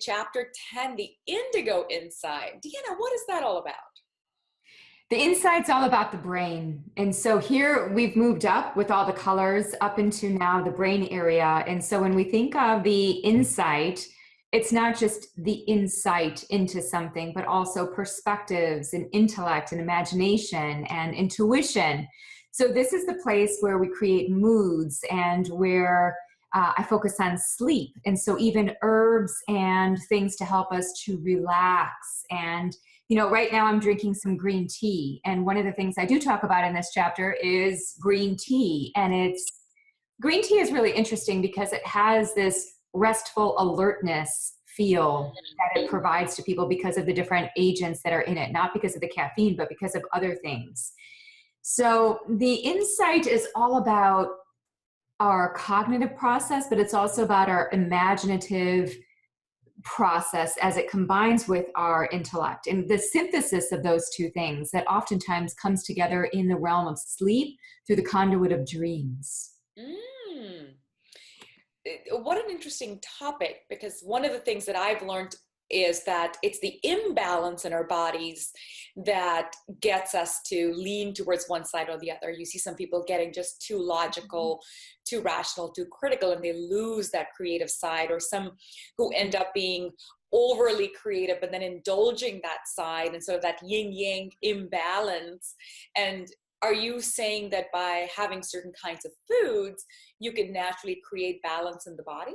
Chapter 10, the Indigo Insight. Deanna, what is that all about? The insight's all about the brain. And so here we've moved up with all the colors up into now the brain area. And so when we think of the insight, it's not just the insight into something, but also perspectives and intellect and imagination and intuition. So this is the place where we create moods and where I focus on sleep. And so even herbs and things to help us to relax. And right now I'm drinking some green tea. And one of the things I do talk about in this chapter is green tea. And green tea is really interesting because it has this restful alertness feel that it provides to people because of the different agents that are in it, not because of the caffeine, but because of other things. So the insight is all about our cognitive process, but it's also about our imaginative process as it combines with our intellect and the synthesis of those two things that oftentimes comes together in the realm of sleep through the conduit of dreams. What an interesting topic, because one of the things that I've learned is that it's the imbalance in our bodies that gets us to lean towards one side or the other. You see some people getting just too logical, too rational, too critical, and they lose that creative side, or some who end up being overly creative but then indulging that side, and sort of that yin-yang imbalance. And are you saying that by having certain kinds of foods, you can naturally create balance in the body?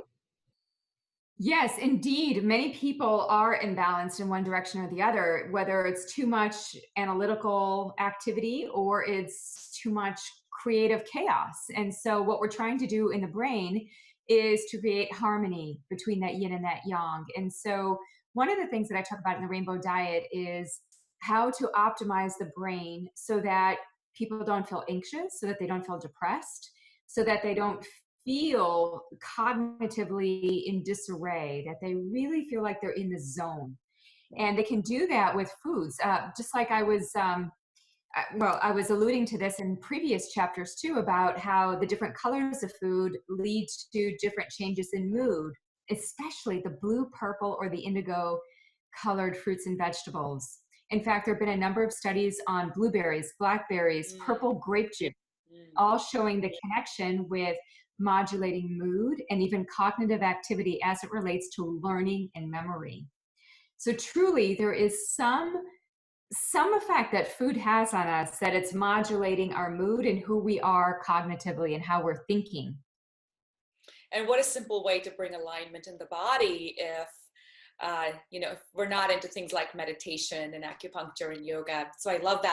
Yes, indeed. Many people are imbalanced in one direction or the other, whether it's too much analytical activity or it's too much creative chaos. And so, what we're trying to do in the brain is to create harmony between that yin and that yang. And so, one of the things that I talk about in the Rainbow Diet is how to optimize the brain so that people don't feel anxious, so that they don't feel depressed, so that they don't feel cognitively in disarray, that they really feel like they're in the zone. And they can do that with foods. Just like I was alluding to this in previous chapters too, about how the different colors of food lead to different changes in mood, especially the blue, purple, or the indigo colored fruits and vegetables. In fact, there have been a number of studies on blueberries, blackberries, purple grape juice, all showing the connection with modulating mood and even cognitive activity as it relates to learning and memory. So truly there is some effect that food has on us, that it's modulating our mood and who we are cognitively and how we're thinking. And what a simple way to bring alignment in the body if if we're not into things like meditation and acupuncture and yoga. So I love that.